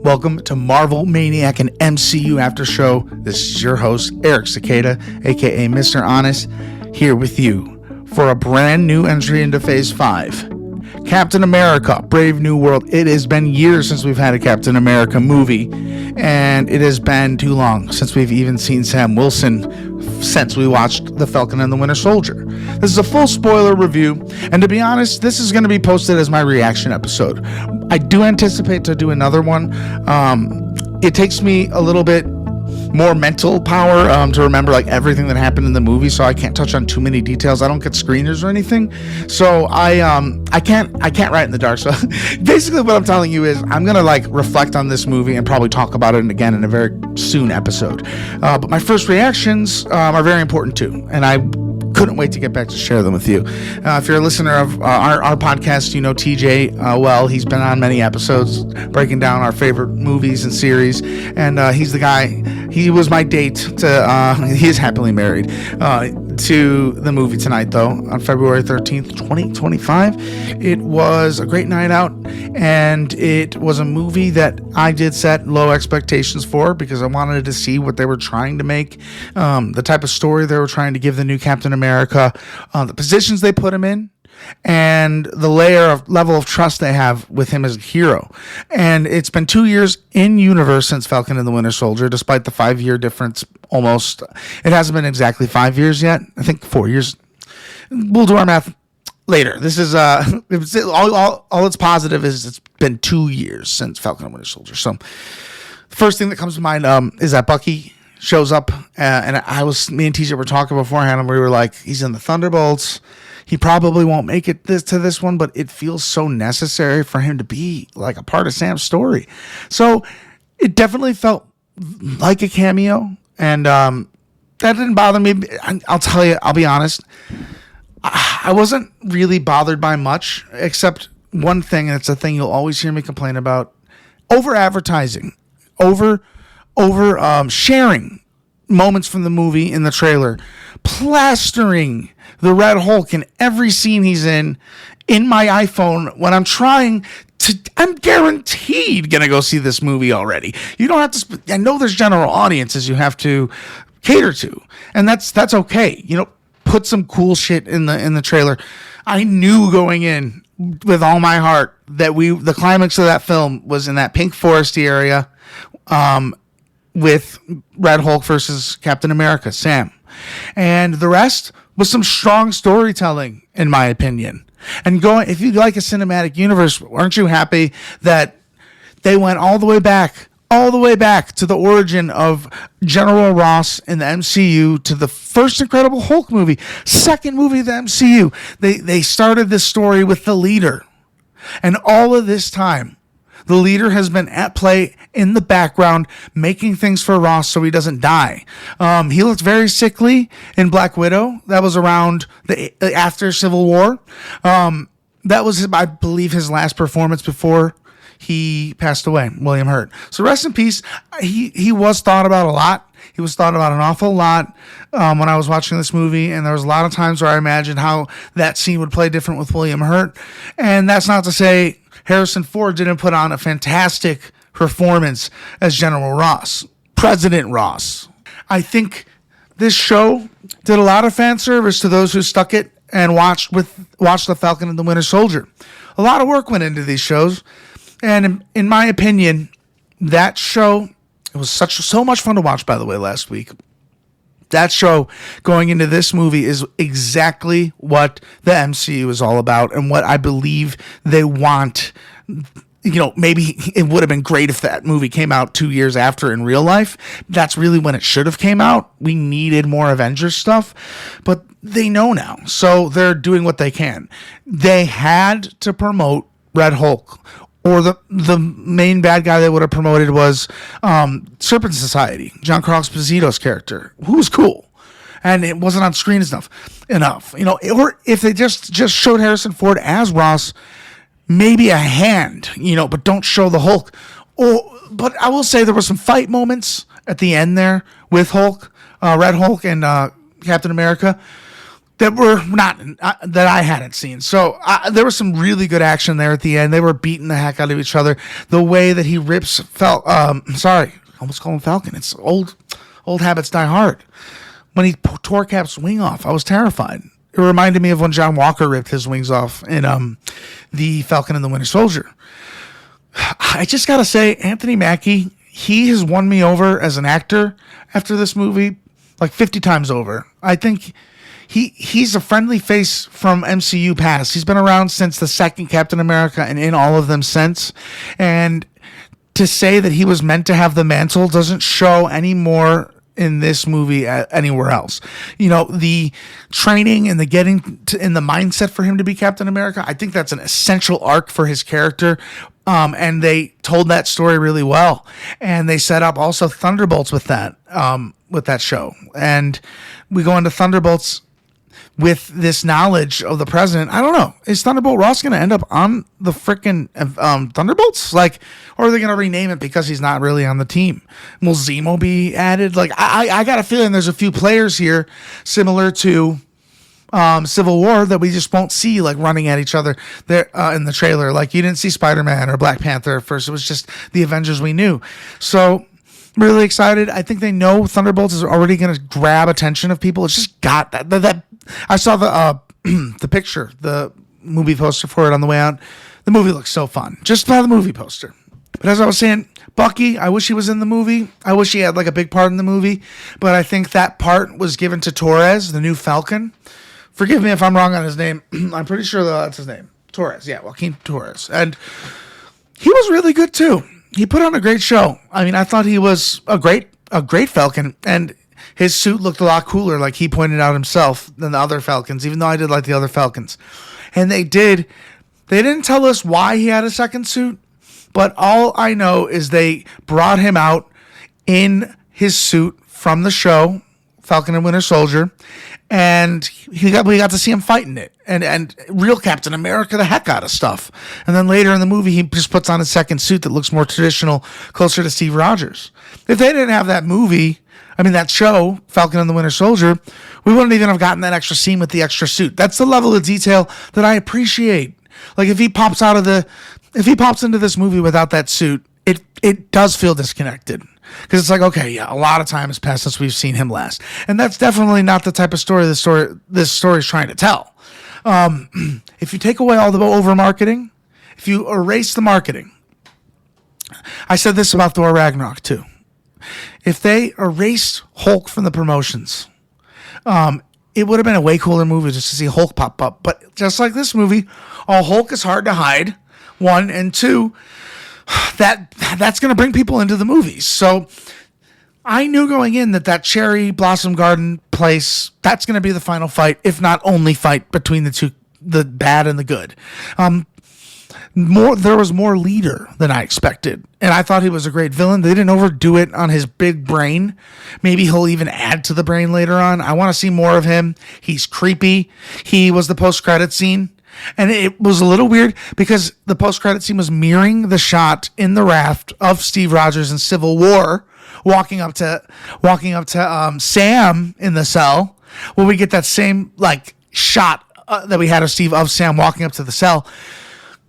Welcome to Marvel Maniac and MCU After Show. This is your host, Eric Cicada, aka Mr. Honest, here with you for a brand new entry into Phase 5. Captain America, Brave New World. It has been years since we've had a Captain America movie, and it has been too long since we've even seen Sam Wilson since we watched The Falcon and the Winter Soldier. This is a full spoiler review, and to be honest, this is going to be posted as my reaction episode. I do anticipate to do another one. It takes me a little bit more mental power to remember like everything that happened in the movie, so I can't touch on too many details. I don't get screeners or anything, so I can't write in the dark. So basically what I'm telling you is I'm gonna like reflect on this movie and probably talk about it again in a very soon episode, but my first reactions are very important too, and I couldn't wait to get back to share them with you. If you're a listener of our podcast, you know TJ well. He's been on many episodes breaking down our favorite movies and series, and he's the guy. He was my date to, he is happily married, to the movie tonight, though, on February 13th, 2025. It was a great night out, and it was a movie that I did set low expectations for because I wanted to see what they were trying to make, the type of story they were trying to give the new Captain America, the positions they put him in, and the level of trust they have with him as a hero. And it's been 2 years in universe since Falcon and the Winter Soldier, despite the 5-year difference. Almost, it hasn't been exactly 5 years yet. I think 4 years. We'll do our math later. This is all it's positive is it's been 2 years since Falcon and Winter Soldier. So the first thing that comes to mind is that Bucky shows up, and me and TJ were talking beforehand, and we were like, he's in the Thunderbolts. He probably won't make it to this one, but it feels so necessary for him to be like a part of Sam's story. So it definitely felt like a cameo, and that didn't bother me. I'll tell you, I'll be honest. I wasn't really bothered by much, except one thing, and it's a thing you'll always hear me complain about: over advertising, over sharing moments from the movie in the trailer, plastering the Red Hulk in every scene he's in my iPhone when I'm guaranteed gonna go see this movie already. You don't have to, I know there's general audiences you have to cater to, and that's okay. You know, put some cool shit in the trailer. I knew going in with all my heart that the climax of that film was in that pink foresty area, with Red Hulk versus Captain America, Sam. And the rest was some strong storytelling, in my opinion. And if you like a cinematic universe, aren't you happy that they went all the way back to the origin of General Ross in the MCU, to the first Incredible Hulk movie, second movie of the MCU. They started this story with the leader. And all of this time, the leader has been at play in the background, making things for Ross so he doesn't die. He looked very sickly in Black Widow. That was around after Civil War. That was, I believe, his last performance before he passed away, William Hurt. So rest in peace. He was thought about a lot. He was thought about an awful lot when I was watching this movie, and there was a lot of times where I imagined how that scene would play different with William Hurt. And that's not to say Harrison Ford didn't put on a fantastic performance as General Ross, President Ross. I think this show did a lot of fan service to those who stuck it and watched The Falcon and the Winter Soldier. A lot of work went into these shows, and in my opinion, that show, it was so much fun to watch, by the way, last week. That show going into this movie is exactly what the MCU is all about, and what I believe they want. You know, maybe it would have been great if that movie came out 2 years after in real life. That's really when it should have came out. We needed more Avengers stuff, but they know now, so they're doing what they can. They had to promote Red Hulk, or the main bad guy they would have promoted was Serpent Society, Giancarlo Esposito's character, who was cool, and it wasn't on screen enough. You know, or if they just showed Harrison Ford as Ross, maybe a hand, you know, but don't show the Hulk. But I will say there were some fight moments at the end there with Hulk, Red Hulk, and Captain America. that were not that I hadn't seen. So there was some really good action there at the end. They were beating the heck out of each other. The way that he rips sorry, I almost call him Falcon. It's old habits die hard. When he tore Cap's wing off, I was terrified. It reminded me of when John Walker ripped his wings off in the Falcon and the Winter Soldier. I just gotta say, Anthony Mackie, he has won me over as an actor after this movie like 50 times over. I think he's a friendly face from MCU past. He's been around since the second Captain America and in all of them since. And to say that he was meant to have the mantle doesn't show any more in this movie anywhere else. You know, the training and the getting in the mindset for him to be Captain America, I think that's an essential arc for his character. And they told that story really well. And they set up also Thunderbolts with that show. And we go into Thunderbolts with this knowledge of the president. I don't know. Is Thunderbolt Ross going to end up on the freaking Thunderbolts? Like, or are they going to rename it because he's not really on the team? Will Zemo be added? Like, I got a feeling there's a few players here similar to Civil War that we just won't see, like, running at each other there in the trailer. Like, you didn't see Spider-Man or Black Panther at first. It was just the Avengers we knew. So really excited. I think they know Thunderbolts is already going to grab attention of people. It's just got that I saw the the picture, the movie poster for it on the way out. The movie looks so fun, just by the movie poster. But as I was saying, Bucky, I wish he was in the movie. I wish he had like a big part in the movie. But I think that part was given to Torres, the new Falcon. Forgive me if I'm wrong on his name. I'm pretty sure that's his name. Torres, yeah, Joaquin Torres. And he was really good too. He put on a great show. I mean, I thought he was a great Falcon, and his suit looked a lot cooler, like he pointed out himself, than the other Falcons, even though I did like the other Falcons. And they didn't tell us why he had a second suit, but all I know is they brought him out in his suit from the show, Falcon and Winter Soldier, and we got to see him fighting it, and real Captain America the heck out of stuff. And then later in the movie, he just puts on a second suit that looks more traditional, closer to Steve Rogers. If they didn't have that show, Falcon and the Winter Soldier, we wouldn't even have gotten that extra scene with the extra suit. That's the level of detail that I appreciate. Like, if he pops into this movie without that suit, it does feel disconnected. Because it's like, okay, yeah, a lot of time has passed since we've seen him last. And that's definitely not the type of story this story is trying to tell. If you take away all the over-marketing, if you erase the marketing, I said this about Thor Ragnarok too. If they erased Hulk from the promotions, it would have been a way cooler movie just to see Hulk pop up. But just like this movie, Hulk is hard to hide, one, and two, that's going to bring people into the movies. So I knew going in that Cherry Blossom Garden place, that's going to be the final fight, if not only fight between the two, the bad and the good. There was more leader than I expected, and I thought he was a great villain. They didn't overdo it on his big brain. Maybe he'll even add to the brain later on. I want to see more of him. He's creepy. He was the post-credit scene. And it was a little weird because the post-credit scene was mirroring the shot in the raft of Steve Rogers in Civil War walking up to Sam in the cell. Well, we get that same like shot that we had of Sam walking up to the cell.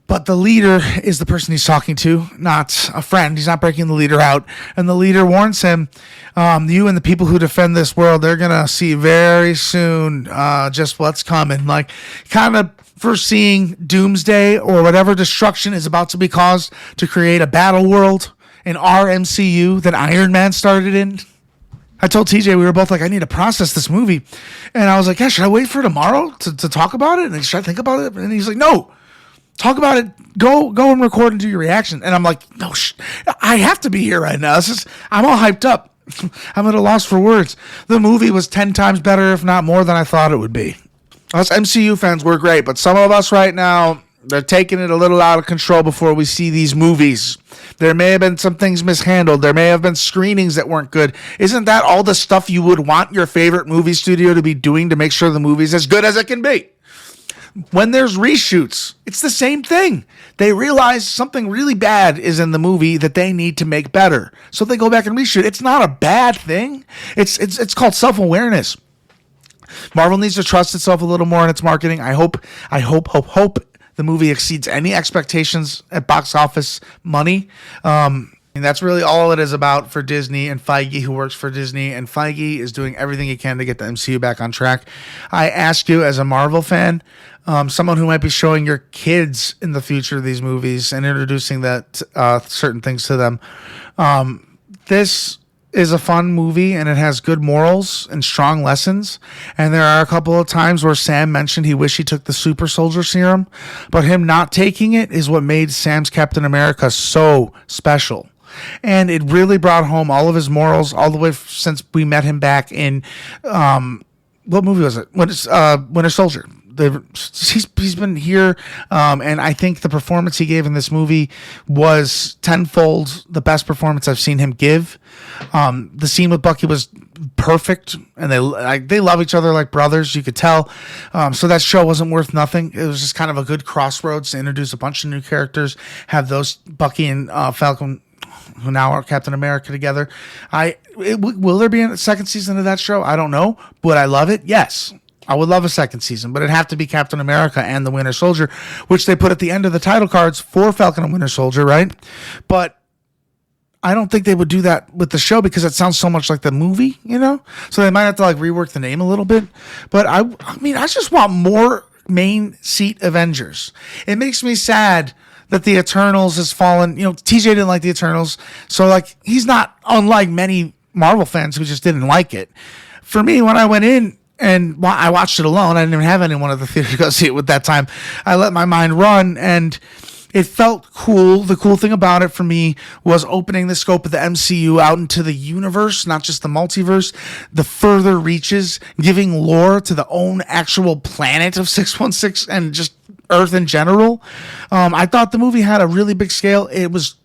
But the leader is the person he's talking to, not a friend. He's not breaking the leader out. And the leader warns him, you and the people who defend this world, they're going to see very soon just what's coming. Like, kind of foreseeing doomsday or whatever destruction is about to be caused to create a battle world in our MCU that Iron Man started in. I told TJ, we were both like, I need to process this movie. And I was like, yeah, should I wait for tomorrow to talk about it? And should I think about it? And he's like, no. Talk about it. Go and record and do your reaction. And I'm like, no, I have to be here right now. I'm all hyped up. I'm at a loss for words. The movie was 10 times better, if not more, than I thought it would be. Us MCU fans were great, but some of us right now, they're taking it a little out of control before we see these movies. There may have been some things mishandled. There may have been screenings that weren't good. Isn't that all the stuff you would want your favorite movie studio to be doing to make sure the movie's as good as it can be? When there's reshoots, it's the same thing. They realize something really bad is in the movie that they need to make better. So they go back and reshoot. It's not a bad thing. It's called self-awareness. Marvel needs to trust itself a little more in its marketing. I hope the movie exceeds any expectations at box office money. And that's really all it is about for Disney and Feige, who works for Disney. And Feige is doing everything he can to get the MCU back on track. I ask you, as a Marvel fan, someone who might be showing your kids in the future these movies and introducing that certain things to them, this is a fun movie, and it has good morals and strong lessons. And there are a couple of times where Sam mentioned he wished he took the super soldier serum, but him not taking it is what made Sam's Captain America so special. And it really brought home all of his morals all the way since we met him back in what movie was it? Winter Soldier. He's been here, and I think the performance he gave in this movie was tenfold the best performance I've seen him give. The scene with Bucky was perfect, and they love each other like brothers, you could tell. So that show wasn't worth nothing. It was just kind of a good crossroads to introduce a bunch of new characters, have those Bucky and Falcon, who now are Captain America, together. Will there be a second season of that show? I don't know. Would I love it? Yes. I would love a second season, but it'd have to be Captain America and the Winter Soldier, which they put at the end of the title cards for Falcon and Winter Soldier, right? But I don't think they would do that with the show because it sounds so much like the movie, So they might have to rework the name a little bit. But I just want more main seat Avengers. It makes me sad that the Eternals has fallen. TJ didn't like the Eternals, so he's not unlike many Marvel fans who just didn't like it. For me, when I went in and I watched it alone, I didn't even have anyone at the theater to go see it with that time. I let my mind run, and it felt cool. The cool thing about it for me was opening the scope of the MCU out into the universe, not just the multiverse, the further reaches, giving lore to the own actual planet of 616 and just Earth in general. I thought the movie had a really big scale. It was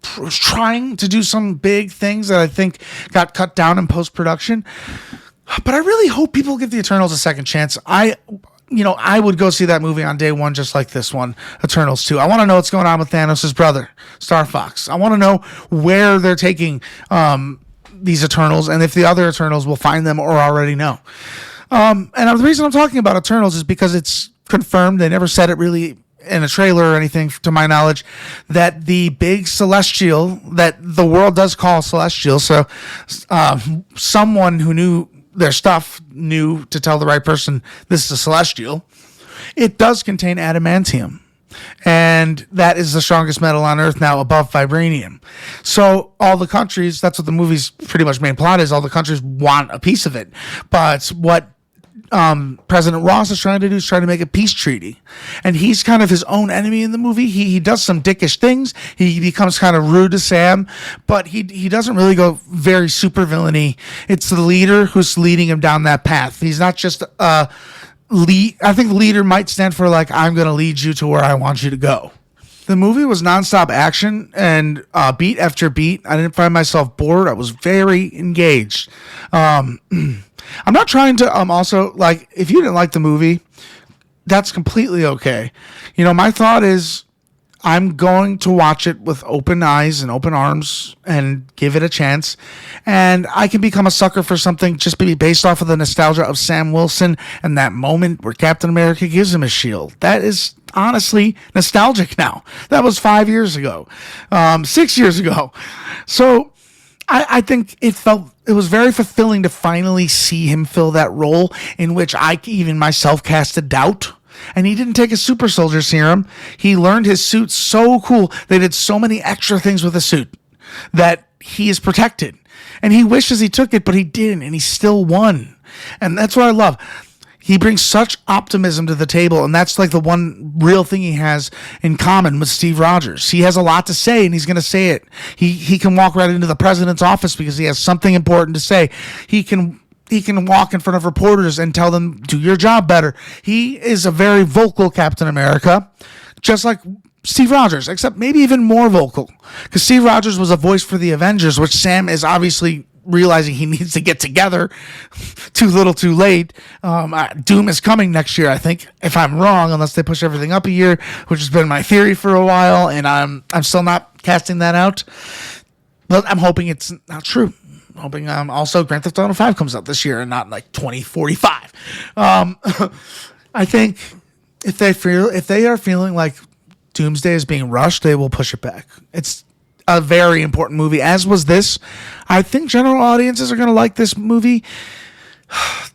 trying to do some big things that I think got cut down in post-production. But I really hope people give the Eternals a second chance. I would go see that movie on day one, just like this one, Eternals 2. I want to know what's going on with Thanos' brother, Star Fox. I want to know where they're taking these Eternals, and if the other Eternals will find them or already know. And the reason I'm talking about Eternals is because it's confirmed. They never said it really in a trailer or anything, to my knowledge, that the big celestial that the world does call celestial. So someone who knew their stuff knew to tell the right person this is a celestial. It does contain adamantium, and that is the strongest metal on Earth now, above vibranium. So all the countries, that's what the movie's pretty much main plot is, all the countries want a piece of it. But what President Ross is trying to do is try to make a peace treaty, and he's kind of his own enemy in the movie. He does some dickish things. He becomes kind of rude to Sam, but he doesn't really go very super villainy. It's the leader who's leading him down that path. He's not just lead. I think leader might stand for I'm going to lead you to where I want you to go. The movie was nonstop action and beat after beat. I didn't find myself bored. I was very engaged. I'm not trying to also, if you didn't like the movie, that's completely okay. My thought is I'm going to watch it with open eyes and open arms and give it a chance. And I can become a sucker for something just based off of the nostalgia of Sam Wilson and that moment where Captain America gives him a shield. That is honestly nostalgic now. That was 5 years ago, 6 years ago. So I think it was very fulfilling to finally see him fill that role in which I even myself cast a doubt. And he didn't take a super soldier serum. He learned his suit so cool. They did so many extra things with the suit that he is protected. And he wishes he took it, but he didn't, and he still won. And that's what I love. He brings such optimism to the table, and that's the one real thing he has in common with Steve Rogers. He has a lot to say, and he's going to say it. He can walk right into the president's office because he has something important to say. He can walk in front of reporters and tell them, do your job better. He is a very vocal Captain America, just like Steve Rogers, except maybe even more vocal, because Steve Rogers was a voice for the Avengers, which Sam is obviously realizing he needs to get together. Too little, too late. Doom is coming next year, I think, if I'm wrong, unless they push everything up a year, which has been my theory for a while, and I'm still not casting that out. But I'm hoping it's not true. hoping also Grand Theft Auto 5 comes out this year and not like 2045. I think if they are feeling like Doomsday is being rushed, they will push it back. It's a very important movie, as was this. I think general audiences are going to like this movie.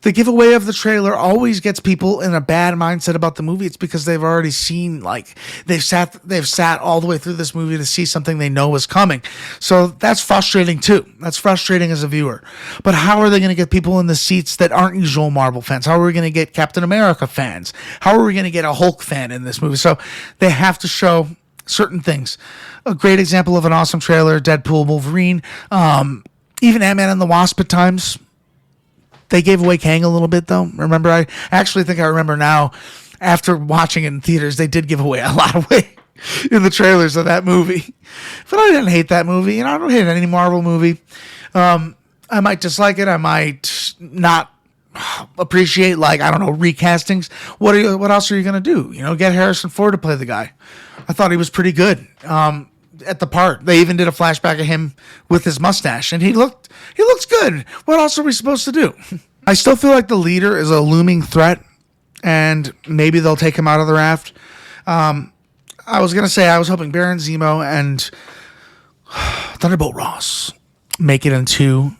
The giveaway of the trailer always gets people in a bad mindset about the movie. It's because they've already seen, like, they've sat all the way through this movie to see something they know is coming. So that's frustrating too. That's frustrating as a viewer. But how are they going to get people in the seats that aren't usual Marvel fans? How are we going to get Captain America fans? How are we going to get a Hulk fan in this movie? So they have to show certain things. A great example of an awesome trailer, Deadpool, Wolverine, even Ant-Man and the Wasp at times. They gave away Kang a little bit, though. Remember, I actually think I remember now, after watching it in theaters, they did give away a lot away in the trailers of that movie. But I didn't hate that movie, and I don't hate any Marvel movie. I might dislike it. I might not appreciate, like, I don't know, recastings. What else are you going to do? You know, get Harrison Ford to play the guy. I thought he was pretty good at the part. They even did a flashback of him with his mustache, and he looked good. What else are we supposed to do? I still feel like the leader is a looming threat, and maybe they'll take him out of the raft. I was going to say I was hoping Baron Zemo and Thunderbolt Ross make it into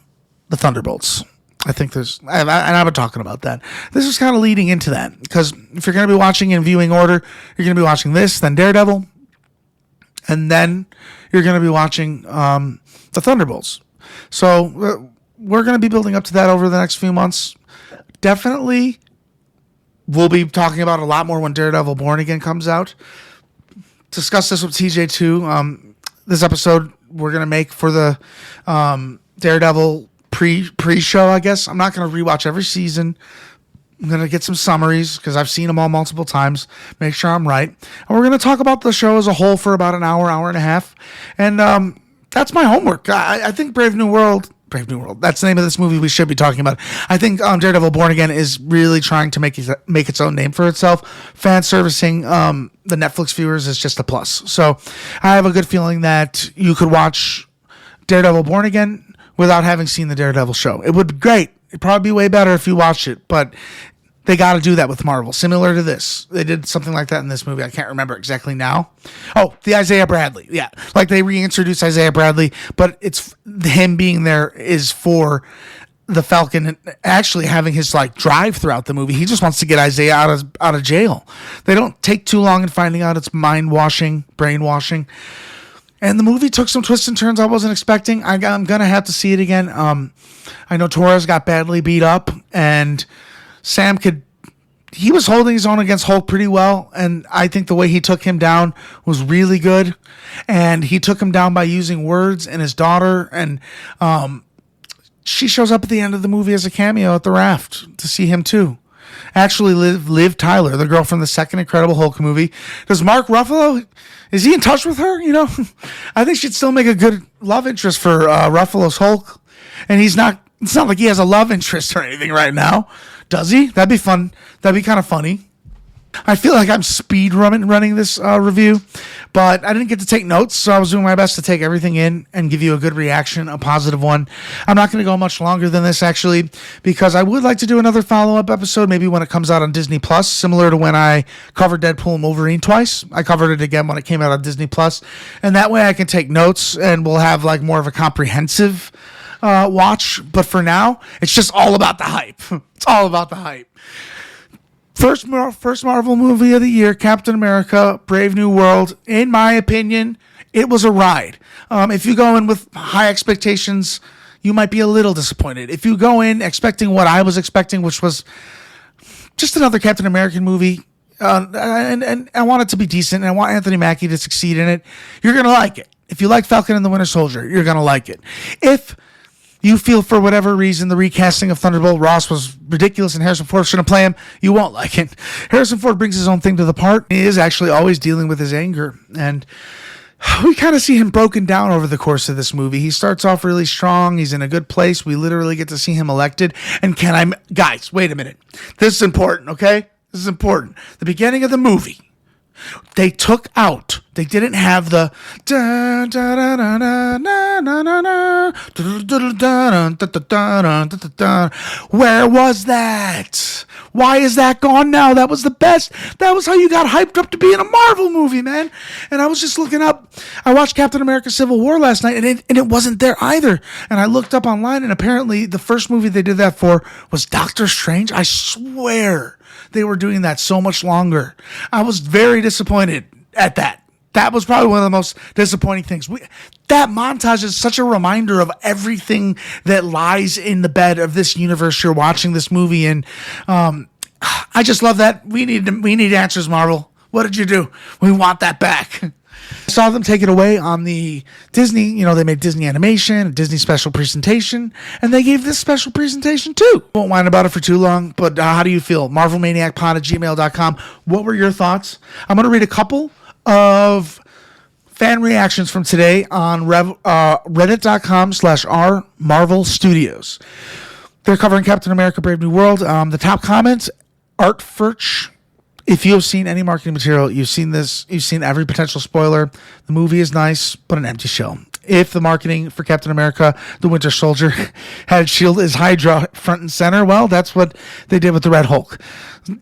the Thunderbolts. I think and I've been talking about that. This is kind of leading into that, because if you're going to be watching in viewing order, you're going to be watching this, then Daredevil, and then you're going to be watching the Thunderbolts. So we're going to be building up to that over the next few months. Definitely, we'll be talking about a lot more when Daredevil Born Again comes out. Discuss this with TJ too. This episode we're going to make for the Daredevil pre-show, I guess. I'm not going to rewatch every season. I'm going to get some summaries because I've seen them all multiple times. Make sure I'm right. And we're going to talk about the show as a whole for about an hour and a half. And that's my homework. I think Brave New World, that's the name of this movie we should be talking about. I think Daredevil Born Again is really trying to make its own name for itself. Fan servicing the Netflix viewers is just a plus. So I have a good feeling that you could watch Daredevil Born Again without having seen the Daredevil show. It would be great. It'd probably be way better if you watched it, but they got to do that with Marvel. Similar to this. They did something like that in this movie. I can't remember exactly now. Oh, the Isaiah Bradley. Yeah. Like they reintroduced Isaiah Bradley, but it's him being there is for the Falcon and actually having his like drive throughout the movie. He just wants to get Isaiah out of jail. They don't take too long in finding out it's brainwashing. And the movie took some twists and turns I wasn't expecting. I'm going to have to see it again. I know Torres got badly beat up, and Sam he was holding his own against Hulk pretty well, and I think the way he took him down was really good. And he took him down by using words and his daughter, and she shows up at the end of the movie as a cameo at the raft to see him too. Actually, Liv Tyler, the girl from the second Incredible Hulk movie. Does Mark Ruffalo, is he in touch with her? You know, I think she'd still make a good love interest for Ruffalo's Hulk. And it's not like he has a love interest or anything right now. Does he? That'd be fun. That'd be kind of funny. I feel like I'm speed running this review, but I didn't get to take notes, so I was doing my best to take everything in and give you a good reaction, a positive one. I'm not going to go much longer than this, actually, because I would like to do another follow-up episode, maybe when it comes out on Disney+, similar to when I covered Deadpool and Wolverine twice. I covered it again when it came out on Disney+, and that way I can take notes, and we'll have like more of a comprehensive watch. But for now, it's just all about the hype. It's all about the hype. First Marvel movie of the year, Captain America, Brave New World. In my opinion, it was a ride. If you go in with high expectations, you might be a little disappointed. If you go in expecting what I was expecting, which was just another Captain American movie, and I want it to be decent, and I want Anthony Mackie to succeed in it, you're going to like it. If you like Falcon and the Winter Soldier, you're going to like it. If you feel for whatever reason the recasting of Thunderbolt Ross was ridiculous and Harrison Ford shouldn't play him, you won't like it. Harrison Ford brings his own thing to the part. He is actually always dealing with his anger, and we kind of see him broken down over the course of this movie. He starts off really strong. He's in a good place. We literally get to see him elected. And guys, wait a minute. This is important, okay? This is important. The beginning of the movie, they didn't have the Where was that? Why is that gone now? That was the best. That was how you got hyped up to be in a Marvel movie, man. And I was just looking up. I watched Captain America Civil War last night, and it wasn't there either. And I looked up online, and apparently the first movie they did that for was Doctor Strange. I swear they were doing that so much longer. I was very disappointed at that. That was probably one of the most disappointing things. That montage is such a reminder of everything that lies in the bed of this universe you're watching this movie in. I just love that. We need answers, Marvel. What did you do? We want that back. I saw them take it away on the Disney, they made Disney animation, a Disney special presentation, and they gave this special presentation too. Won't whine about it for too long, but how do you feel? MarvelManiacPod@gmail.com. What were your thoughts? I'm going to read a couple of fan reactions from today on reddit.com/rmarvelstudios. They're covering Captain America Brave New World. The top comments, Art Furch. If you have seen any marketing material, you've seen this, you've seen every potential spoiler. The movie is nice, but an empty shell. If the marketing for Captain America, the Winter Soldier, had shield as Hydra front and center, well, that's what they did with the Red Hulk.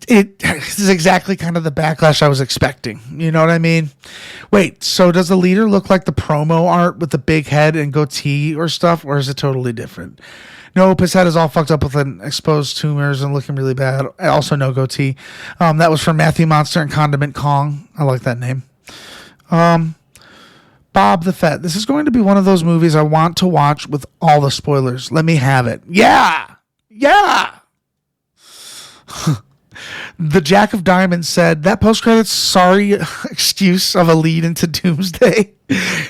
This is exactly kind of the backlash I was expecting. You know what I mean? Wait, so does the leader look like the promo art with the big head and goatee or stuff, or is it totally different? Nope, his head is all fucked up with an exposed tumors and looking really bad. Also, no goatee. That was from Matthew Monster and Condiment Kong. I like that name. Bob the Fett. This is going to be one of those movies I want to watch with all the spoilers. Let me have it. Yeah! The Jack of Diamonds said, that post-credits sorry excuse of a lead into Doomsday.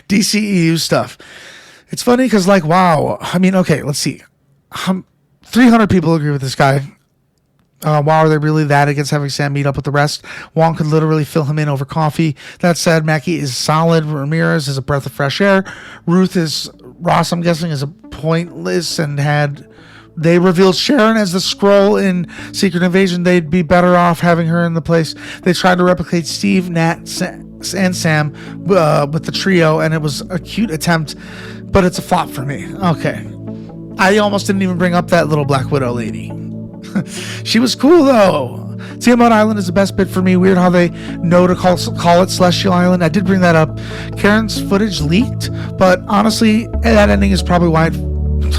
DCEU stuff. It's funny because, wow. I mean, okay, let's see. 300 people agree with this guy. Wow, are they really that against having Sam meet up with the rest? Wong could literally fill him in over coffee. That said, Mackie is solid. Ramirez is a breath of fresh air. Ross, I'm guessing, is a pointless and they revealed Sharon as the Skrull in Secret Invasion. They'd be better off having her in the place. They tried to replicate Steve, Nat, and Sam with the trio, and it was a cute attempt, but it's a flop for me. Okay. I almost didn't even bring up that little Black Widow lady. She was cool, though. Tiamat Island is the best bit for me. Weird how they know to call it Celestial Island. I did bring that up. Karen's footage leaked, but honestly, that ending is probably why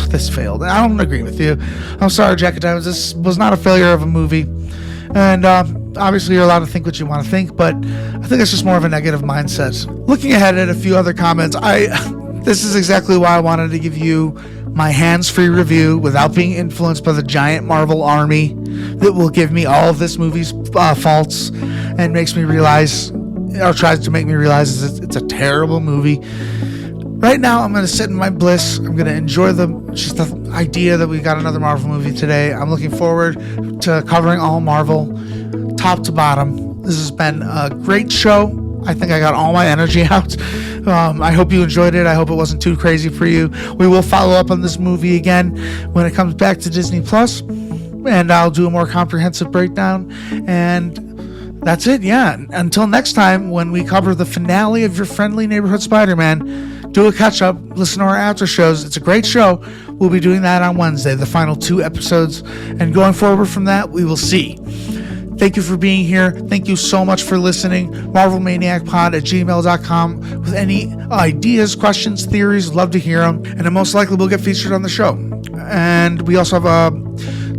this failed. I don't agree with you. I'm sorry, Jack of Diamonds. This was not a failure of a movie. And obviously, you're allowed to think what you want to think, but I think it's just more of a negative mindset. Looking ahead at a few other comments, this is exactly why I wanted to give you my hands-free review without being influenced by the giant Marvel army that will give me all of this movie's faults and makes me realize, or tries to make me realize, it's a terrible movie. Right now, I'm going to sit in my bliss. I'm going to enjoy the idea that we got another Marvel movie today. I'm looking forward to covering all Marvel, top to bottom. This has been a great show. I think I got all my energy out. I hope you enjoyed it. I hope it wasn't too crazy for you. We will follow up on this movie again when it comes back to Disney Plus, and I'll do a more comprehensive breakdown. And that's it. Yeah. Until next time, when we cover the finale of Your Friendly Neighborhood Spider-Man, do a catch-up, listen to our after shows. It's a great show. We'll be doing that on Wednesday, the final 2 episodes. And going forward from that, we will see. Thank you for being here. Thank you so much for listening. MarvelManiacPod@gmail.com with any ideas, questions, theories. Love to hear them. And most likely will get featured on the show. And we also have a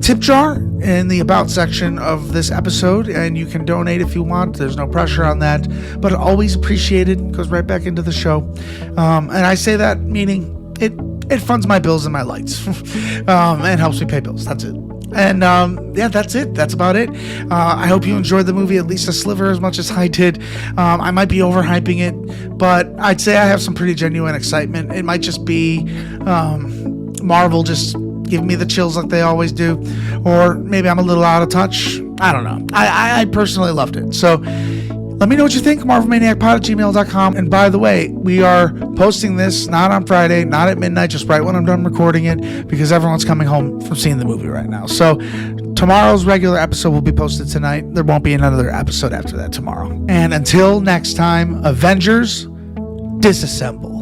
tip jar in the About section of this episode, and you can donate if you want. There's no pressure on that, but always appreciated. Goes right back into the show. And I say that meaning it funds my bills and my lights and helps me pay bills. That's it. And that's it. That's about it. I hope you enjoyed the movie at least a sliver as much as I did. I might be overhyping it, but I'd say I have some pretty genuine excitement. It might just be Marvel just giving me the chills like they always do, or maybe I'm a little out of touch. I don't know. I personally loved it. So let me know what you think. MarvelManiacPod@gmail.com. And by the way, we are posting this not on Friday, not at midnight, just right when I'm done recording it, because everyone's coming home from seeing the movie right now. So tomorrow's regular episode will be posted tonight. There won't be another episode after that tomorrow. And until next time, Avengers, disassemble.